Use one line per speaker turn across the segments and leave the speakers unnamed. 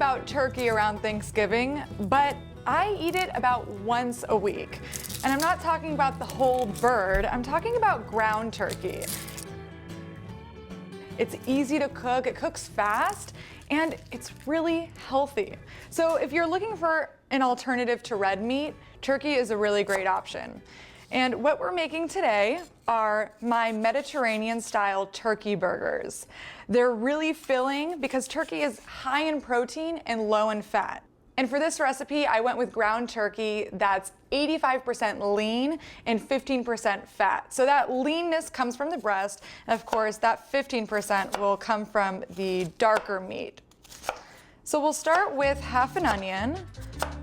about turkey around Thanksgiving, but I eat it about once a week. And I'm not talking about the whole bird, I'm talking about ground turkey. It's easy to cook, it cooks fast, and it's really healthy. So if you're looking for an alternative to red meat, turkey is a really great option. And what we're making today are my Mediterranean-style turkey burgers. They're really filling because turkey is high in protein and low in fat. And for this recipe, I went with ground turkey that's 85% lean and 15% fat. So that leanness comes from the breast, and of course, that 15% will come from the darker meat. So we'll start with half an onion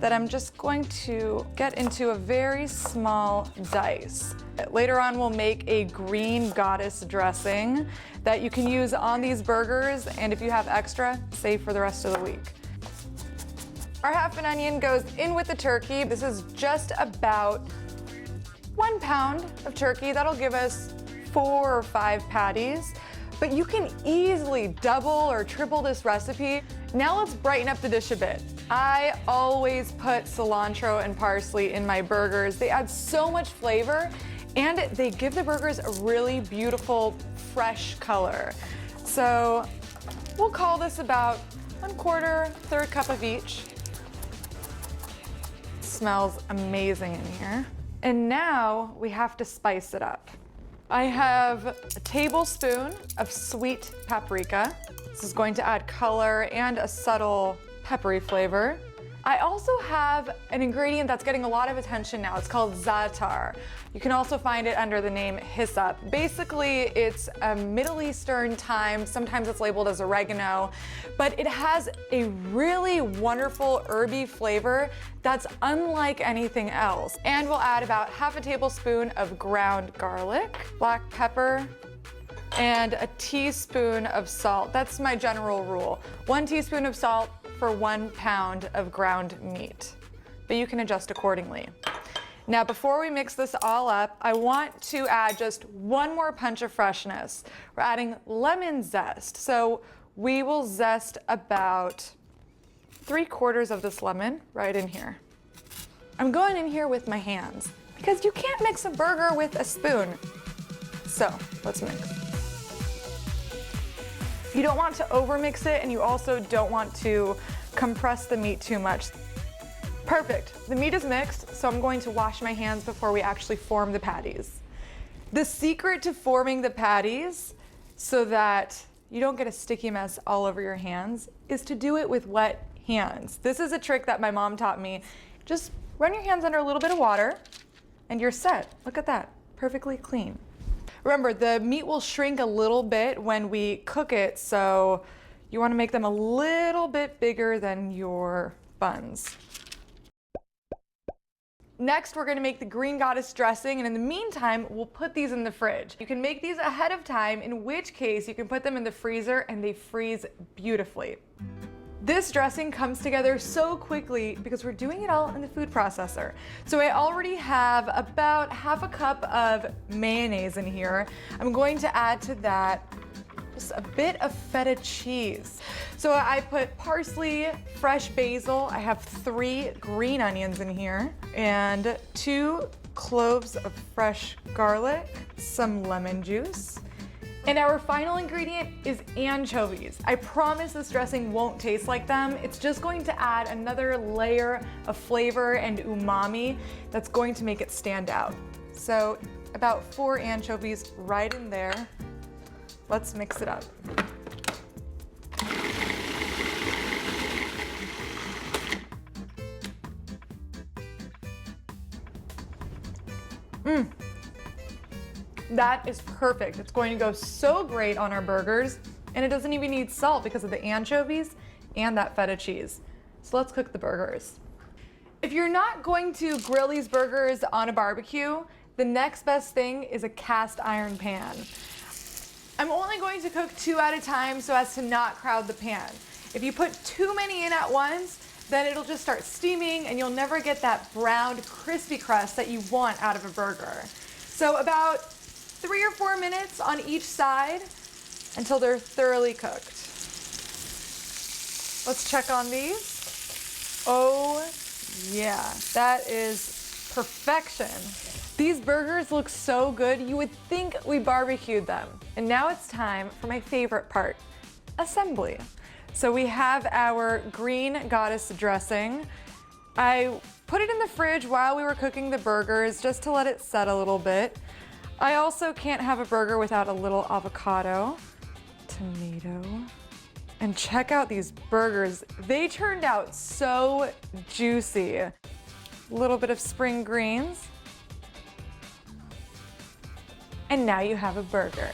that I'm just going to get into a very small dice. Later on, we'll make a green goddess dressing that you can use on these burgers, and if you have extra, save for the rest of the week. Our half an onion goes in with the turkey. This is just about 1 pound of turkey. That'll give us 4 or 5 patties, but you can easily double or triple this recipe. Now let's brighten up the dish a bit. I always put cilantro and parsley in my burgers. They add so much flavor and they give the burgers a really beautiful, fresh color. So we'll call this about 1/4, 1/3 cup of each. Smells amazing in here. And now we have to spice it up. I have a tablespoon of sweet paprika. This is going to add color and a subtle peppery flavor. I also have an ingredient that's getting a lot of attention now. It's called za'atar. You can also find it under the name hyssop. Basically, it's a Middle Eastern thyme. Sometimes it's labeled as oregano, but it has a really wonderful herby flavor that's unlike anything else. And we'll add about half a tablespoon of ground garlic, black pepper, and a teaspoon of salt. That's my general rule. 1 teaspoon of salt for 1 pound of ground meat, but you can adjust accordingly. Now, before we mix this all up, I want to add just one more punch of freshness. We're adding lemon zest. So we will zest about 3/4 of this lemon right in here. I'm going in here with my hands because you can't mix a burger with a spoon. So let's mix. You don't want to overmix it, and you also don't want to compress the meat too much. Perfect. The meat is mixed, so I'm going to wash my hands before we actually form the patties. The secret to forming the patties so that you don't get a sticky mess all over your hands is to do it with wet hands. This is a trick that my mom taught me. Just run your hands under a little bit of water and you're set. Look at that, perfectly clean. Remember, the meat will shrink a little bit when we cook it, so you want to make them a little bit bigger than your buns. Next, we're going to make the green goddess dressing, and in the meantime, we'll put these in the fridge. You can make these ahead of time, in which case you can put them in the freezer and they freeze beautifully. This dressing comes together so quickly because we're doing it all in the food processor. So I already have about half a cup of mayonnaise in here. I'm going to add to that just a bit of feta cheese. So I put parsley, fresh basil. I have 3 green onions in here and 2 cloves of fresh garlic, some lemon juice. And our final ingredient is anchovies. I promise this dressing won't taste like them. It's just going to add another layer of flavor and umami that's going to make it stand out. So about 4 anchovies right in there. Let's mix it up. That is perfect. It's going to go so great on our burgers, and it doesn't even need salt because of the anchovies and that feta cheese. So let's cook the burgers. If you're not going to grill these burgers on a barbecue, the next best thing is a cast iron pan. I'm only going to cook 2 at a time so as to not crowd the pan. If you put too many in at once, then it'll just start steaming and you'll never get that browned, crispy crust that you want out of a burger. So about 3 or 4 minutes on each side until they're thoroughly cooked. Let's check on these. Oh yeah, that is perfection. These burgers look so good, you would think we barbecued them. And now it's time for my favorite part, assembly. So we have our green goddess dressing. I put it in the fridge while we were cooking the burgers just to let it set a little bit. I also can't have a burger without a little avocado, tomato, and check out these burgers. They turned out so juicy. A little bit of spring greens. And now you have a burger.